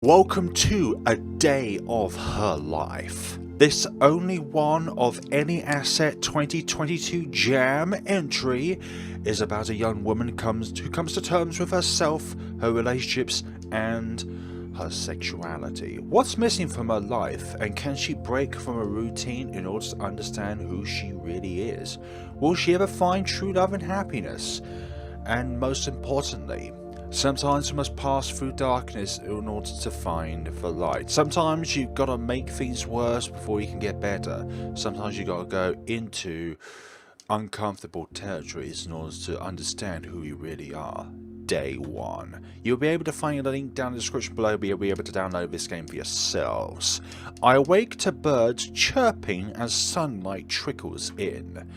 Welcome to A Day of Her Life. This only one of any Asset 2022 Jam entry is about a young woman who comes to terms with herself, her relationships, and her sexuality. What's missing from her life, and can she break from a routine in order to understand who she really is? Will she ever find true love and happiness? And most importantly, sometimes you must pass through darkness in order to find the light. Sometimes you've got to make things worse before you can get better. Sometimes you've got to go into uncomfortable territories in order to understand who you really are. Day 1. You'll be able to find a link down in the description below. You'll be able to download this game for yourselves. I awake to birds chirping as sunlight trickles in.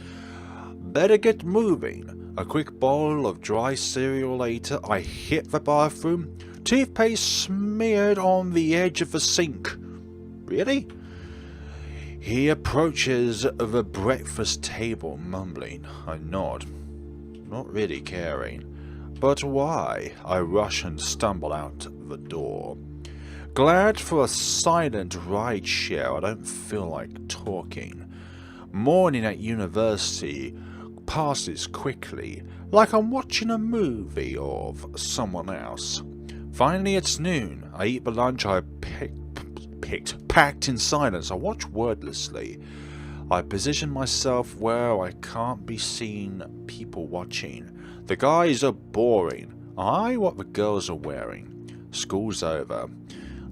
Better get moving. A quick bowl of dry cereal later, I hit the bathroom. Toothpaste smeared on the edge of the sink. Really? He approaches the breakfast table, mumbling. I nod, not really caring. But why? I rush and stumble out the door. Glad for a silent ride share, I don't feel like talking. Morning at university passes quickly, like I'm watching a movie of someone else. Finally, it's noon. I eat the lunch I packed in silence. I watch wordlessly. I position myself where I can't be seen people watching. The guys are boring. I what the girls are wearing. School's over.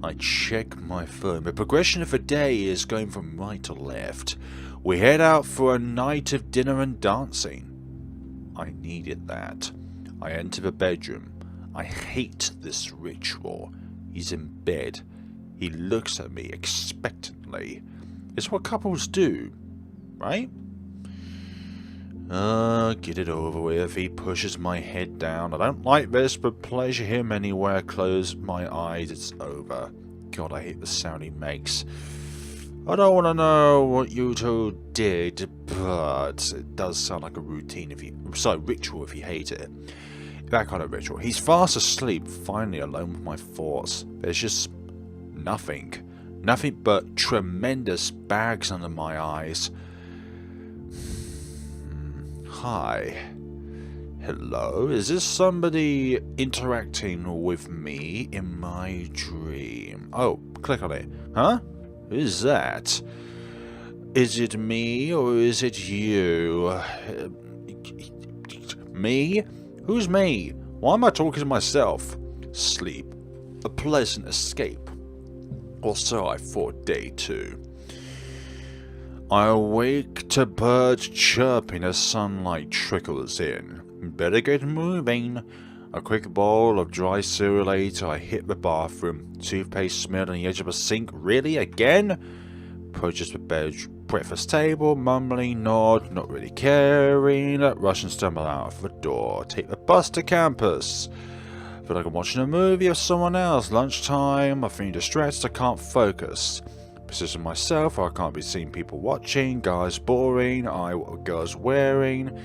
I check my phone. The progression of the day is going from right to left. We head out for a night of dinner and dancing. I needed that. I enter the bedroom. I hate this ritual. He's in bed. He looks at me expectantly. It's what couples do, right? Get it over with. He pushes my head down. I don't like this, but pleasure him anywhere. I close my eyes. It's over. God, I hate the sound he makes. I don't want to know what you two did, but it does sound like a routine ritual if you hate it. That kind of ritual. He's fast asleep, finally alone with my thoughts. There's just nothing. Nothing but tremendous bags under my eyes. Hi. Hello? Is this somebody interacting with me in my dream? Oh, click on it. Huh? Who's that? Is it me or is it you? Me? Who's me? Why am I talking to myself? Sleep. A pleasant escape. Or so I thought. Day 2. I awake to birds chirping as sunlight trickles in. Better get moving. A quick bowl of dry cereal later, I hit the bathroom. Toothpaste smeared on the edge of a sink. Really? Again? Approaches the breakfast table, mumbling, nod, not really caring. Rush and stumble out of the door. Take the bus to campus. Feel like I'm watching a movie of someone else. Lunchtime. I'm feeling distracted. I can't focus. Position myself where I can't be seeing people watching. Guys boring. What are girls wearing?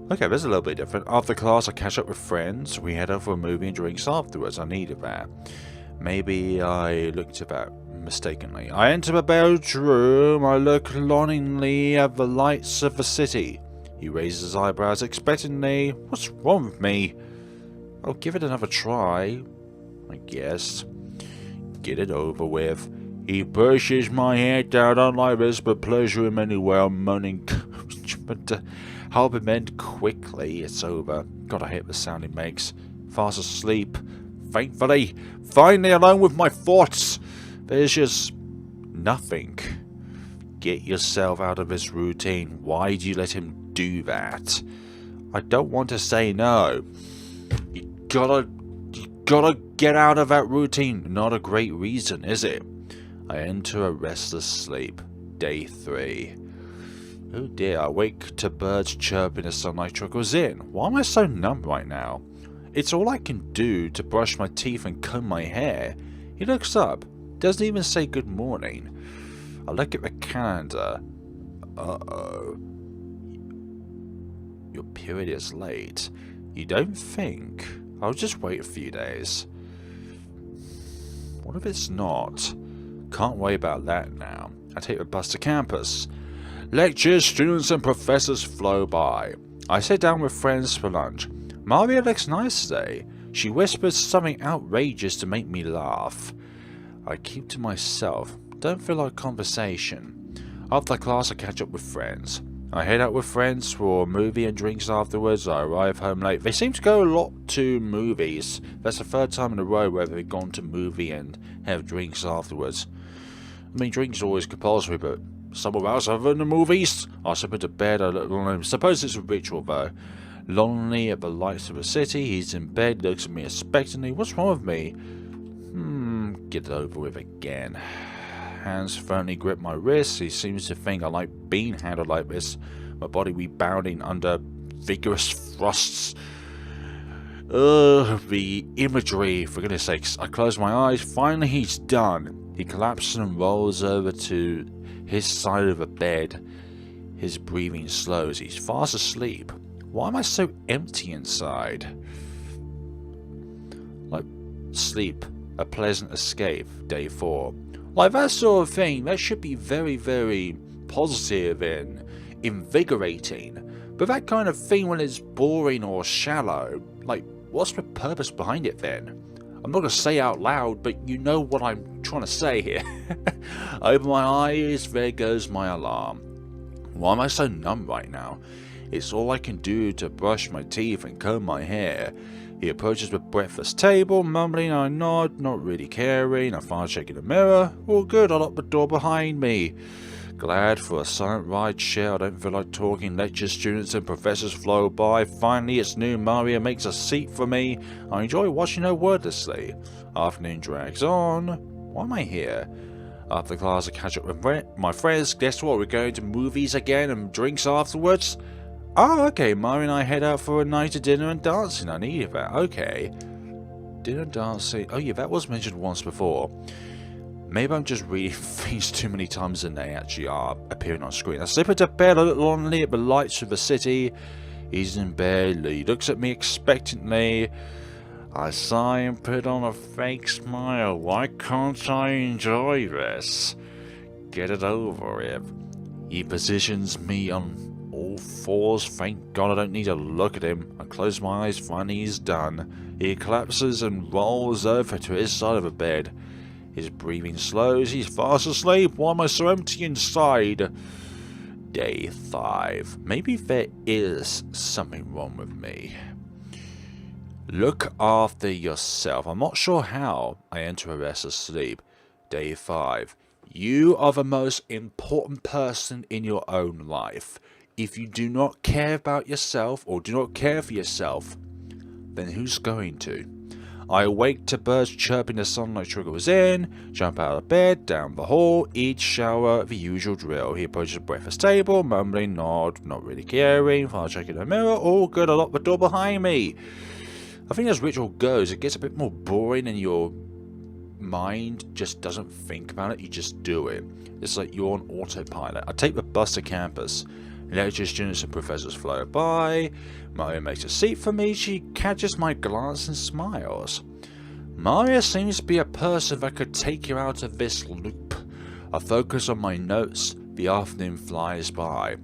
Okay, that's a little bit different. After class, I catch up with friends. We head out for a movie and drinks afterwards. I needed that. Maybe I looked at that mistakenly. I enter the bedroom. I look longingly at the lights of the city. He raises his eyebrows expectantly. What's wrong with me? I'll give it another try, I guess. Get it over with. He pushes my head down. I don't like this, but pleasure him anyway. I'm moaning. But help him end quickly. It's over. God, I hate the sound he makes. Fast asleep. Thankfully. Finally alone with my thoughts. There's just nothing. Get yourself out of this routine. Why do you let him do that? I don't want to say no. You gotta get out of that routine. Not a great reason, is it? I enter a restless sleep. Day 3. Oh dear, I wake to birds chirping as sunlight trickles in. Why am I so numb right now? It's all I can do to brush my teeth and comb my hair. He looks up, doesn't even say good morning. I look at the calendar. Uh-oh. Your period is late. You don't think? I'll just wait a few days. What if it's not? Can't worry about that now. I take the bus to campus. Lectures, students and professors flow by. I sit down with friends for lunch. Maria looks nice today. She whispers something outrageous to make me laugh. I keep to myself. Don't feel like conversation. After class I catch up with friends. I head out with friends for a movie and drinks afterwards. I arrive home late. They seem to go a lot to movies. That's the third time in a row where they've gone to movie and have drinks afterwards. I mean, drinks are always compulsory, but somewhere else other than the movies. I slip into bed a little alone. Suppose it's a ritual though. Lonely at the lights of the city. He's in bed, looks at me expectantly. What's wrong with me? Get it over with again. Hands firmly grip my wrists. He seems to think I like being handled like this. My body rebounding under vigorous thrusts. The imagery, for goodness sakes. I close my eyes. Finally, he's done. He collapses and rolls over to his side of the bed. His breathing slows. He's fast asleep. Why am I so empty inside? Like, sleep. A pleasant escape. Day 4. Like that sort of thing, that should be very, very positive and invigorating. But that kind of thing when it's boring or shallow, like, what's the purpose behind it then? I'm not going to say out loud, but you know what I'm trying to say here. I open my eyes, there goes my alarm. Why am I so numb right now? It's all I can do to brush my teeth and comb my hair. He approaches the breakfast table, mumbling. I nod, not really caring. I finally check in the mirror. All good, I lock the door behind me. Glad for a silent ride share. I don't feel like talking. Lecture students and professors flow by. Finally, it's noon. Maria makes a seat for me. I enjoy watching her wordlessly. Afternoon drags on. Why am I here? After class, I catch up with my friends. Guess what? We're going to movies again and drinks afterwards. Oh, okay, Maria and I head out for a night of dinner and dancing. I needed that. Okay. Dinner and dancing. Oh yeah, that was mentioned once before. Maybe I'm just reading things too many times than they actually are appearing on screen. I slip into bed a little lonely at the lights of the city. He's in bed. He looks at me expectantly. I sigh and put on a fake smile. Why can't I enjoy this? Get it over with. He positions me on all fours. Thank God I don't need to look at him. I close my eyes. Finally he's done. He collapses and rolls over to his side of the bed. His breathing slows. He's fast asleep. Why am I so empty inside? Day 5. Maybe there is something wrong with me. Look after yourself. I'm not sure how I enter a restless sleep. Day 5. You are the most important person in your own life. If you do not care about yourself or do not care for yourself, then who's going to? I awake to birds chirping, the sunlight trickles in, jump out of bed, down the hall, eat, shower, the usual drill. He approaches the breakfast table, mumbling, nod, not really caring, finally checking the mirror, all good, I lock the door behind me. I think as ritual goes, it gets a bit more boring and your mind just doesn't think about it, you just do it. It's like you're on autopilot. I take the bus to campus. Lecture students and professors flow by. Maria makes a seat for me. She catches my glance and smiles. Maria seems to be a person that could take you out of this loop. I focus on my notes. The afternoon flies by.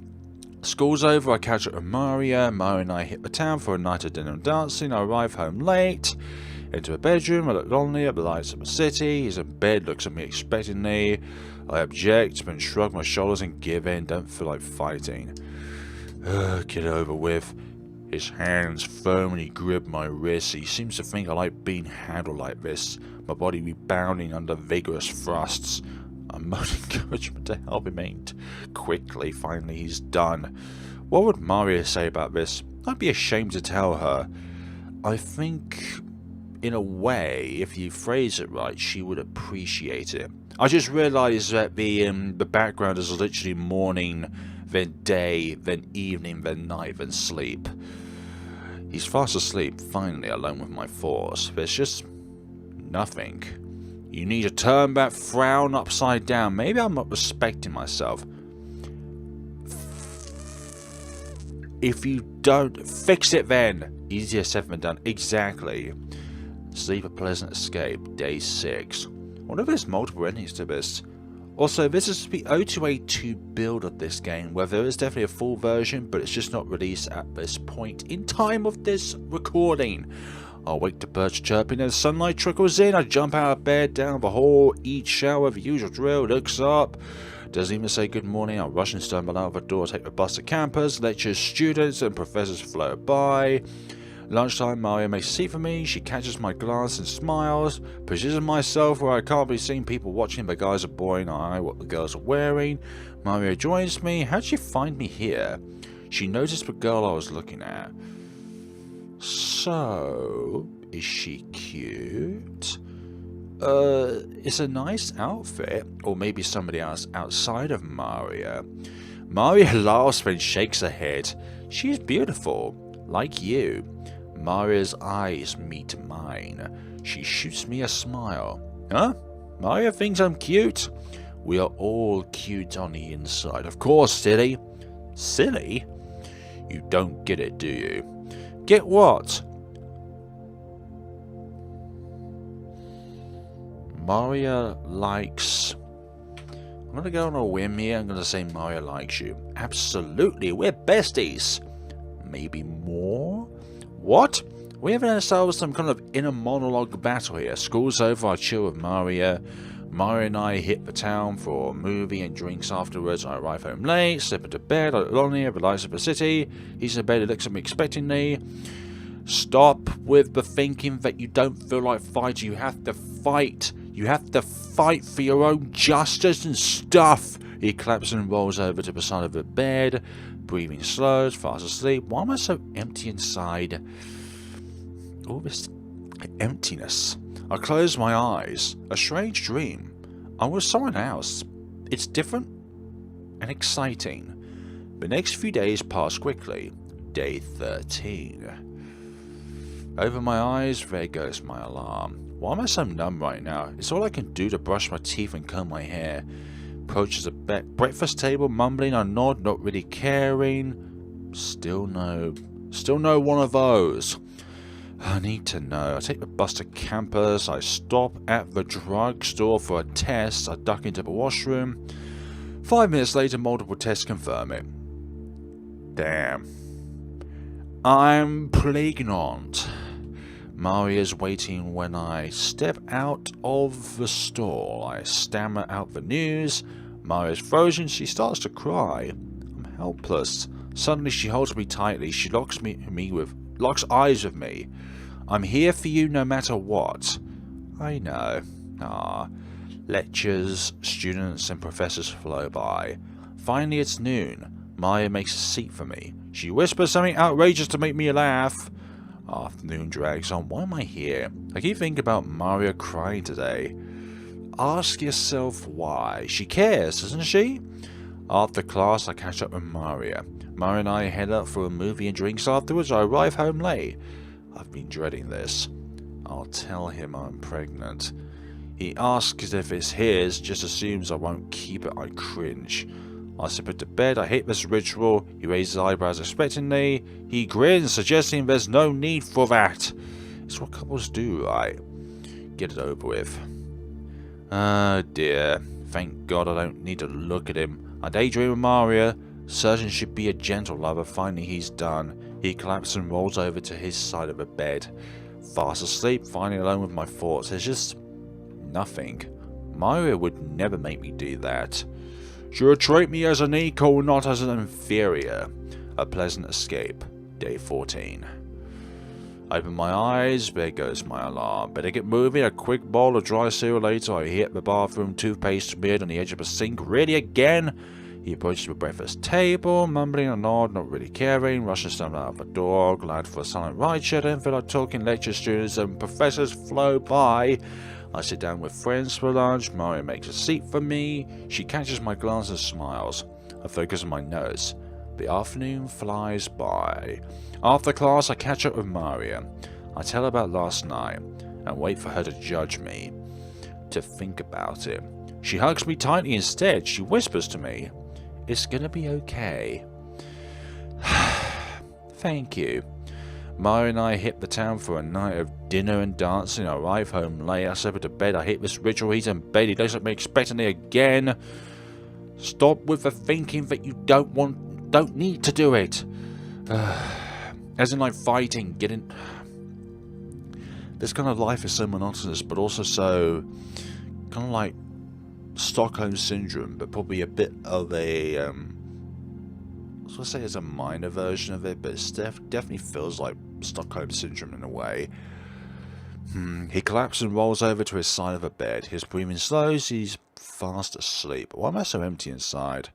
School's over. I catch up with Maria. Maria and I hit the town for a night of dinner and dancing. I arrive home late. Into a bedroom. I look lonely at the lights of the city. He's in bed, looks at me expectantly. I object, but shrug my shoulders and give in. Don't feel like fighting. Get it over with. His hands firmly grip my wrists. He seems to think I like being handled like this. My body rebounding under vigorous thrusts. I moan encouragement to help him eat. Quickly, finally he's done. What would Maria say about this? I'd be ashamed to tell her. I think, in a way, if you phrase it right, she would appreciate it. I just realised that the background is literally morning, then day, then evening, then night, then sleep. He's fast asleep, finally alone with my thoughts. There's just nothing. You need to turn that frown upside down. Maybe I'm not respecting myself. If you don't, fix it then. Easier said than done. Exactly. Sleep a pleasant escape. Day 6. What if there's multiple endings to this? Also, this is the O2A 2 build of this game, where there is definitely a full version, but it's just not released at this point in time of this recording. I wake to birds chirping as sunlight trickles in. I jump out of bed, down the hall, eat, shower, the usual drill, looks up. Doesn't even say good morning. I rush and stumble out the door, take the bus to campus. Lectures, students, and professors float by. Lunchtime, Mario makes a seat for me. She catches my glance and smiles. Positions myself where I can't be seen people watching. The guys are boring eye what the girls are wearing. Mario joins me. How'd she find me here? She noticed the girl I was looking at. So, is she cute? It's a nice outfit. Or maybe somebody else outside of Mario. Mario laughs and shakes her head. She's beautiful. Like you. Maria's eyes meet mine. She shoots me a smile. Huh? Maria thinks I'm cute? We are all cute on the inside. Of course, silly. Silly? You don't get it, do you? Get what? Maria likes... I'm going to go on a whim here. I'm going to say Maria likes you. Absolutely. We're besties. Maybe more? What? We have ourselves some kind of inner monologue battle here. School's over, I chill with Mario. Mario and I hit the town for a movie and drinks afterwards. I arrive home late, slip into bed, I look lonely, the lights of the city. He's in bed, he looks at me expectingly. Stop with the thinking that you don't feel like fighting. You have to fight. You have to fight for your own justice and stuff. He collapses and rolls over to the side of the bed, breathing slow, fast asleep. Why am I so empty inside? All this emptiness. I close my eyes. A strange dream. I was someone else. It's different and exciting. The next few days pass quickly. Day 13. Over my eyes, there goes my alarm. Why am I so numb right now? It's all I can do to brush my teeth and comb my hair. Approaches a breakfast table, mumbling. I nod, not really caring. Still no one of those. I need to know. I take the bus to campus. I stop at the drugstore for a test. I duck into the washroom. 5 minutes later, multiple tests confirm it. Damn. I'm pregnant. Maria's waiting when I step out of the store. I stammer out the news. Maria's frozen. She starts to cry. I'm helpless. Suddenly she holds me tightly. She locks eyes with me. I'm here for you no matter what. I know. Lectures, students and professors flow by. Finally it's noon. Maria makes a seat for me. She whispers something outrageous to make me laugh. Afternoon drags on. Why am I here? I keep thinking about Mario crying today. Ask yourself why. She cares, doesn't she? After class, I catch up with Mario. Mario and I head out for a movie and drinks afterwards. I arrive home late. I've been dreading this. I'll tell him I'm pregnant. He asks if it's his, just assumes I won't keep it. I cringe. I slip into bed, I hate this ritual. He raises his eyebrows expectantly. He grins, suggesting there's no need for that. It's what couples do, right? Get it over with. Oh dear. Thank God I don't need to look at him. I daydream with Mario. Certain should be a gentle lover. Finally he's done. He collapses and rolls over to his side of the bed. Fast asleep, finally alone with my thoughts. There's just nothing. Mario would never make me do that. She would treat me as an equal, not as an inferior. A pleasant escape. Day 14. I open my eyes, there goes my alarm. Better get moving. A quick bowl of dry cereal later, I hit the bathroom, toothpaste smeared on the edge of the sink. Really again? He approaches the breakfast table, mumbling a nod, not really caring. Rushes someone out of the door, glad for a silent ride share. Don't feel like talking. Lecture students and professors flow by. I sit down with friends for lunch. Mario makes a seat for me. She catches my glance and smiles. I focus on my notes. The afternoon flies by. After class, I catch up with Mario. I tell her about last night and wait for her to judge me. To think about it. She hugs me tightly instead. She whispers to me, "It's gonna be okay." Thank you. Mario and I hit the town for a night of dinner and dancing. I arrive home late. I slip into bed. I hit this ritual. He's in bed. He looks at me expectantly again. Stop with the thinking that you don't need to do it. As in, like, fighting, getting. This kind of life is so monotonous, but also so kind of like Stockholm syndrome, but probably a bit of a. I was gonna say it's a minor version of it, but it definitely feels like Stockholm syndrome in a way. He collapses and rolls over to his side of the bed. His breathing slows. He's fast asleep. Why am I so empty inside?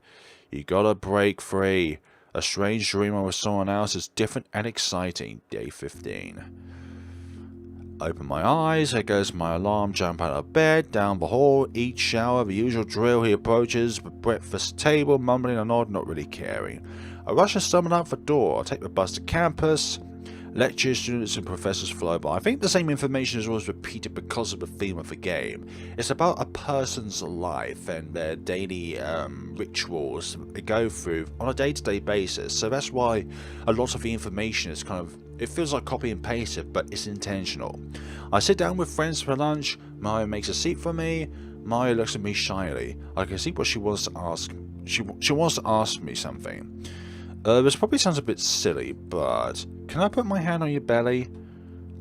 You gotta break free. A strange dream with someone else is different and exciting. Day 15. Open my eyes. There goes my alarm. Jump out of bed. Down the hall. Eat, shower. The usual drill. He approaches the breakfast table, mumbling a nod, not really caring. I rush and stumble out the door. I take the bus to campus. Lectures, students and professors flow by. I think the same information is always repeated because of the theme of the game. It's about a person's life and their daily rituals they go through on a day-to-day basis. So that's why a lot of the information is kind of, it feels like copy and pasted, but it's intentional. I sit down with friends for lunch. Mario makes a seat for me. Mario looks at me shyly. I can see what she wants to ask. She wants to ask me something. This probably sounds a bit silly, but can I put my hand on your belly?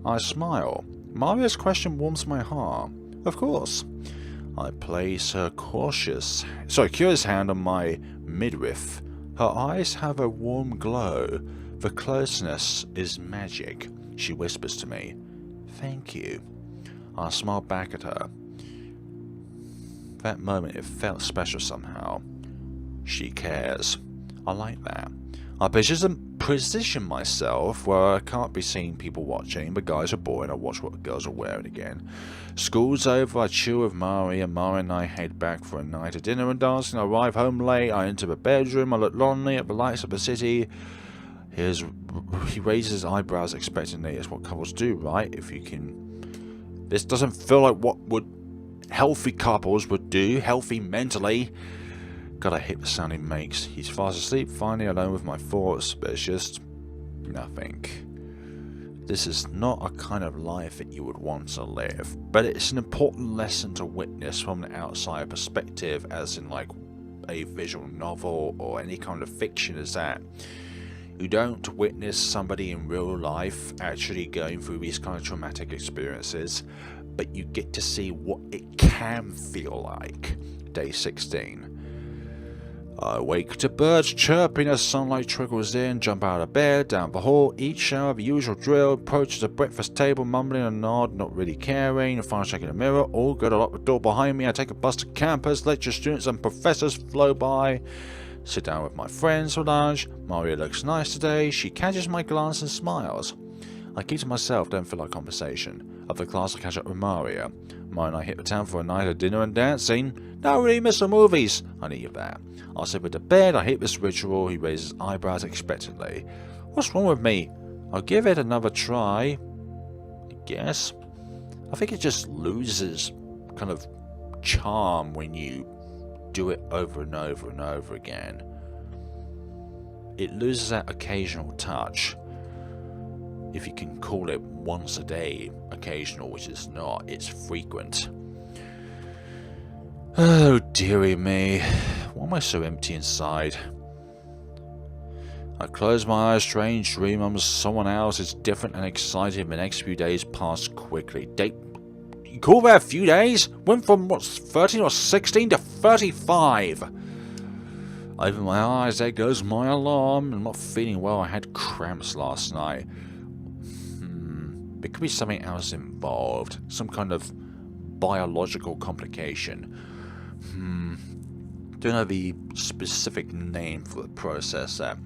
I smile. Mario's question warms my heart. Of course. I place her curious hand on my midriff. Her eyes have a warm glow. The closeness is magic. She whispers to me, "Thank you." I smile back at her. That moment, it felt special somehow. She cares. I like that. I position myself where I can't be seeing people watching. The guys are boring. I watch what the girls are wearing again. School's over. I chill with Mari, and Mari and I head back for a night of dinner and dancing. I arrive home late. I enter the bedroom. I look lonely at the lights of the city. He raises his eyebrows expectantly. It's what couples do, right? If you can. This doesn't feel like what healthy couples would do. Healthy mentally. God, I hate the sound he makes. He's fast asleep, finally alone with my thoughts, but it's just nothing. This is not a kind of life that you would want to live, but it's an important lesson to witness from an outside perspective, as in like a visual novel or any kind of fiction, is that you don't witness somebody in real life actually going through these kind of traumatic experiences, but you get to see what it can feel like. Day 16. I wake to birds chirping as sunlight trickles in, jump out of bed, down the hall, eat, shower, the usual drill, approach the breakfast table, mumbling a nod, not really caring, final check in the mirror, all good, I lock the door behind me, I take a bus to campus, lecture students and professors flow by, sit down with my friends for lunch. Maria looks nice today, she catches my glance and smiles. I keep to myself, don't feel like conversation. After class I catch up with Maria. Maria and I hit the town for a night of dinner and dancing. Don't really miss the movies. I need that. I slip into bed, I hit this ritual, he raises his eyebrows expectantly. What's wrong with me? I'll give it another try. I guess. I think it just loses kind of charm when you do it over and over and over again. It loses that occasional touch. If you can call it once a day occasional, which is not, it's frequent. Oh dearie me, why am I so empty inside? I close my eyes, strange dream I'm someone else. It's different and exciting. The next few days pass quickly. You call that a few days? Went from what, 13 or 16 to 35. I open my eyes, there goes my alarm. I'm not feeling well, I had cramps last night. There could be something else involved, some kind of biological complication. Don't know the specific name for the process that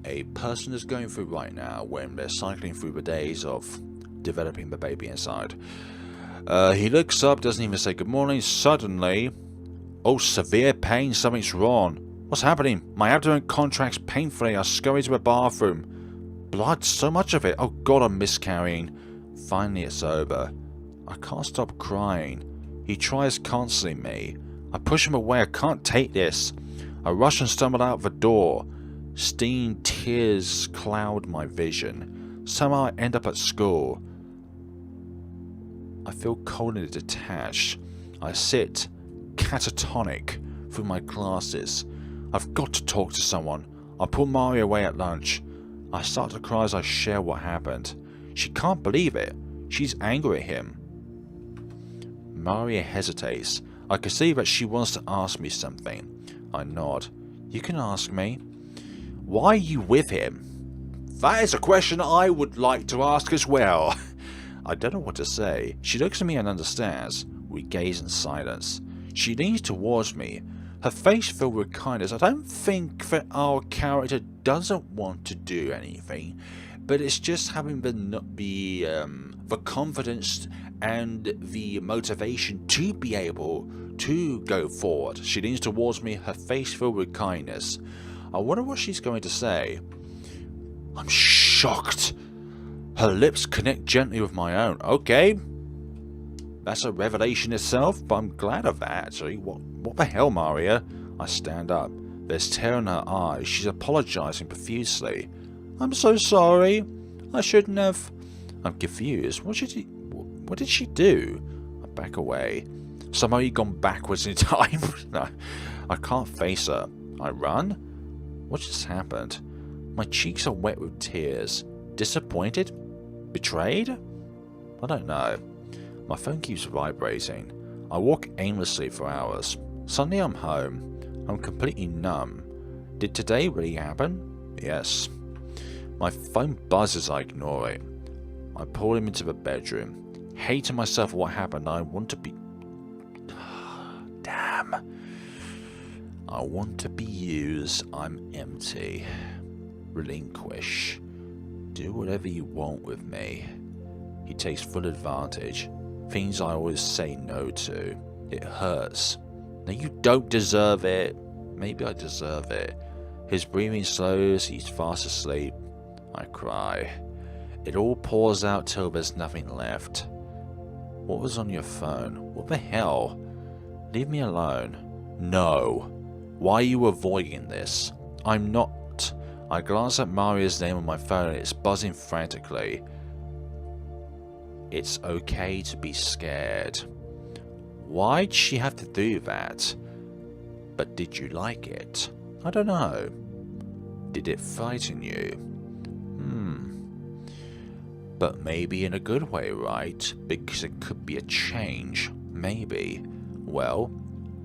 a person is going through right now when they're cycling through the days of developing the baby inside. He looks up, doesn't even say good morning. Suddenly, oh, severe pain, something's wrong. What's happening? My abdomen contracts painfully. I scurry to the bathroom. Blood, so much of it. Oh God, I'm miscarrying. Finally, it's over. I can't stop crying. He tries cancelling me. I push him away. I can't take this. I rush and stumble out the door. Steam tears cloud my vision. Somehow I end up at school. I feel cold and detached. I sit catatonic through my classes. I've got to talk to someone. I pull Maria away at lunch. I start to cry as I share what happened. She can't believe it. She's angry at him. Maria hesitates. I can see that she wants to ask me something. I nod. You can ask me. Why are you with him? That is a question I would like to ask as well. I don't know what to say. She looks at me and understands. We gaze in silence. She leans towards me, her face filled with kindness. I don't think that our character doesn't want to do anything, but it's just having the confidence and the motivation to be able to go forward. She leans towards me, her face filled with kindness. I wonder what she's going to say. I'm shocked. Her lips connect gently with my own. Okay. That's a revelation itself, but I'm glad of that, actually. What the hell, Maria? I stand up. There's tear in her eyes. She's apologizing profusely. I'm so sorry. I shouldn't have... I'm confused. What did she do? I back away. Somehow you've gone backwards in time. No, I can't face her. I run? What just happened? My cheeks are wet with tears. Disappointed? Betrayed? I don't know. My phone keeps vibrating. I walk aimlessly for hours. Suddenly I'm home. I'm completely numb. Did today really happen? Yes. My phone buzzes. I ignore it. I pull him into the bedroom. Hating myself for what happened. I want to be... Damn. I want to be used. I'm empty. Relinquish. Do whatever you want with me. He takes full advantage. Things I always say no to. It hurts. Now you don't deserve it. Maybe I deserve it. His breathing slows. He's fast asleep. I cry. It all pours out till there's nothing left. What was on your phone? What the hell? Leave me alone. No. Why are you avoiding this? I'm not. I glance at Maria's name on my phone and it's buzzing frantically. It's okay to be scared. Why'd she have to do that? But did you like it? I don't know. Did it frighten you? But maybe in a good way, right? Because it could be a change. Maybe. Well,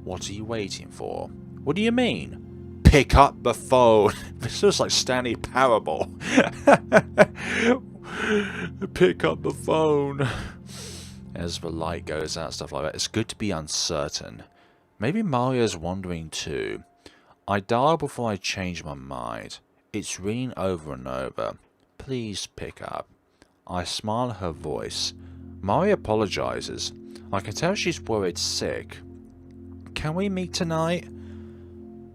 what are you waiting for? What do you mean? Pick up the phone. This looks like Stanley Parable. Pick up the phone. As the light goes out, stuff like that. It's good to be uncertain. Maybe Maria's wondering too. I dial before I change my mind. It's ringing over and over. Please pick up. I smile at her voice. Maria apologizes. I can tell she's worried sick. Can we meet tonight?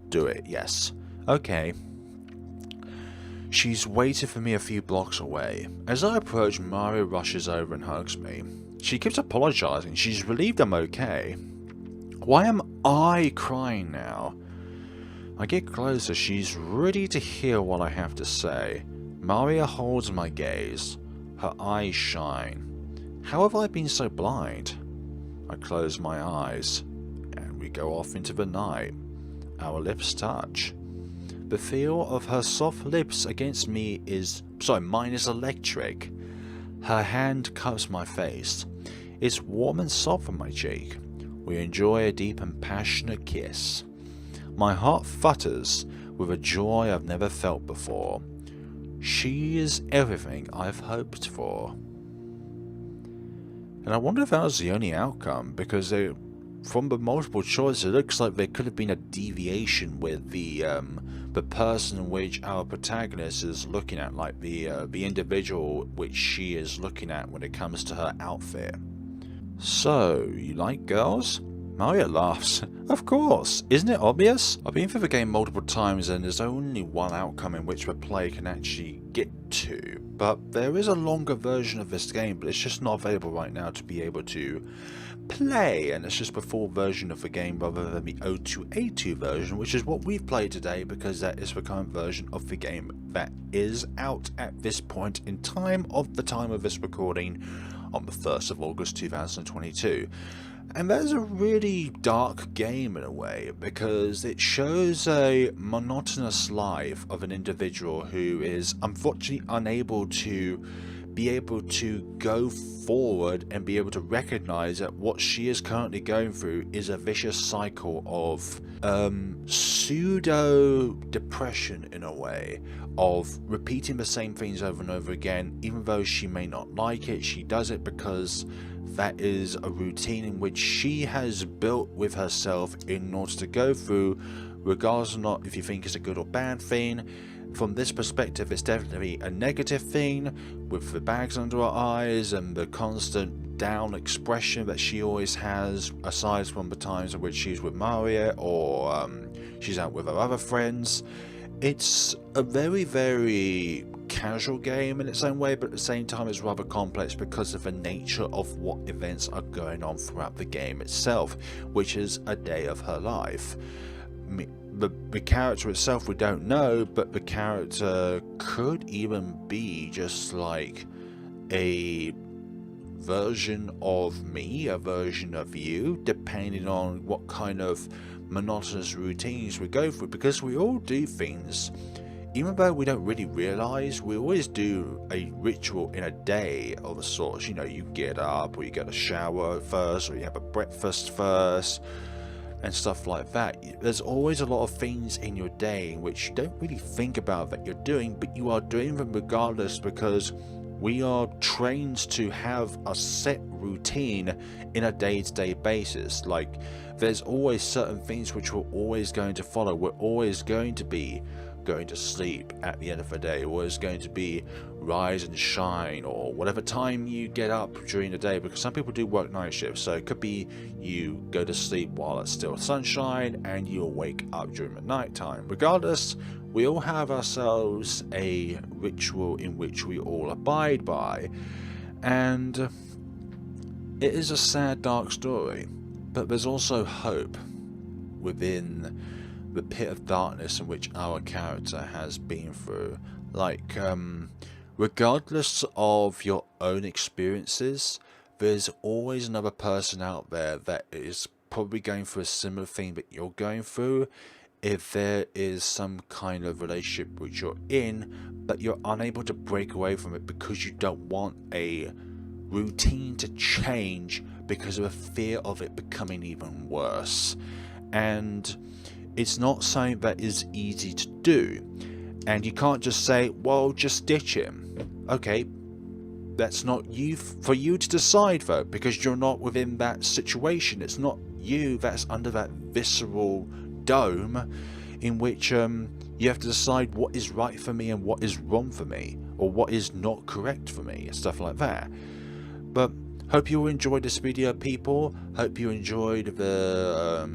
Do it, yes. Okay. She's waited for me a few blocks away. As I approach, Maria rushes over and hugs me. She keeps apologizing. She's relieved I'm okay. Why am I crying now? I get closer. She's ready to hear what I have to say. Maria holds my gaze. Her eyes shine. How have I been so blind? I close my eyes, and we go off into the night. Our lips touch. The feel of her soft lips against me mine is electric. Her hand cups my face. It's warm and soft on my cheek. We enjoy a deep and passionate kiss. My heart flutters with a joy I've never felt before. She is everything I've hoped for. And I wonder if that was the only outcome, because from the multiple choices, it looks like there could have been a deviation with the person which our protagonist is looking at, like the individual which she is looking at when it comes to her outfit. So, you like girls? Mario laughs. Of course, isn't it obvious? I've been through the game multiple times and there's only one outcome in which the player can actually get to. But there is a longer version of this game, but it's just not available right now to be able to play, and it's just the full version of the game rather than the 0282 version, which is what we've played today because that is the current version of the game that is out at this point in time of the time of this recording on the 1st of August 2022. And that is a really dark game in a way, because it shows a monotonous life of an individual who is unfortunately unable to be able to go forward and be able to recognize that what she is currently going through is a vicious cycle of pseudo depression in a way, of repeating the same things over and over again. Even though she may not like it, she does it because that is a routine in which she has built with herself in order to go through, regardless of not if you think it's a good or bad thing. From this perspective, it's definitely a negative thing, with the bags under her eyes and the constant down expression that she always has, aside from the times in which she's with Mario or she's out with her other friends. It's a very, very casual game in its own way, but at the same time it's rather complex because of the nature of what events are going on throughout the game itself, which is a day of her life. The character itself we don't know, but the character could even be just like a version of me, a version of you, depending on what kind of monotonous routines we go through, because we all do things. Even though we don't really realize, we always do a ritual in a day of a sort. You know, you get up, or you get a shower first, or you have a breakfast first, and stuff like that. There's always a lot of things in your day in which you don't really think about that you're doing, but you are doing them regardless, because we are trained to have a set routine in a day-to-day basis. Like, there's always certain things which we're always going to follow. We're always going to be going to sleep at the end of the day, or is going to be rise and shine, or whatever time you get up during the day, because some people do work night shifts, so it could be you go to sleep while it's still sunshine and you'll wake up during the night time. Regardless, we all have ourselves a ritual in which we all abide by, and it is a sad, dark story, but there's also hope within the pit of darkness in which our character has been through. Like, regardless of your own experiences, there's always another person out there that is probably going through a similar thing that you're going through. If there is some kind of relationship which you're in, but you're unable to break away from it because you don't want a routine to change because of a fear of it becoming even worse. And it's not something that is easy to do, and you can't just say, well, just ditch him. Okay, that's not you for you to decide though, because you're not within that situation. It's not you that's under that visceral dome in which you have to decide what is right for me and what is wrong for me, or what is not correct for me, and stuff like that. But hope you enjoyed this video, people. Hope you enjoyed the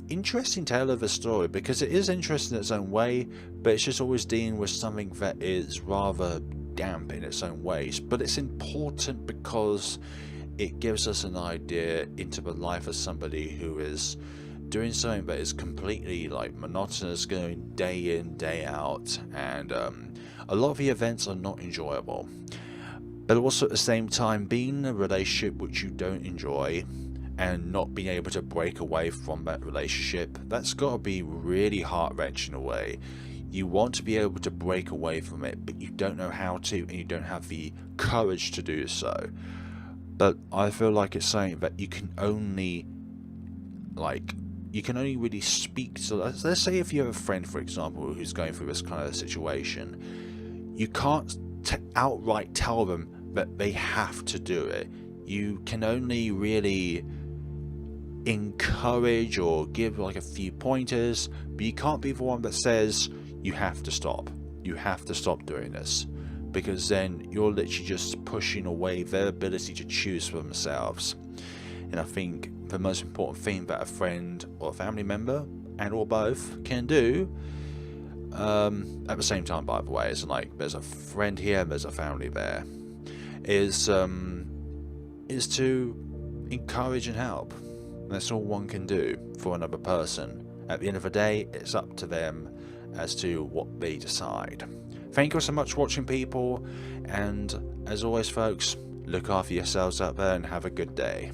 interesting tale of the story, because it is interesting in its own way, but it's just always dealing with something that is rather damp in its own ways. But it's important because it gives us an idea into the life of somebody who is doing something that is completely like monotonous, going day in, day out, and a lot of the events are not enjoyable. But also at the same time, being in a relationship which you don't enjoy and not being able to break away from that relationship, that's got to be really heart-wrenching in a way. You want to be able to break away from it, but you don't know how to, and you don't have the courage to do so. But I feel like it's something that you can only really speak to. Let's say if you have a friend, for example, who's going through this kind of situation, you can't outright tell them that they have to do it. You can only really encourage or give like a few pointers, but you can't be the one that says you have to stop. You have to stop doing this, because then you're literally just pushing away their ability to choose for themselves. And I think the most important thing that a friend or a family member, and or both, can do, at the same time, by the way, it's like there's a friend here, there's a family there, is to encourage and help. That's all one can do for another person. At the end of the day, it's up to them as to what they decide. Thank you so much for watching, people, and as always, folks, look after yourselves out there and have a good day.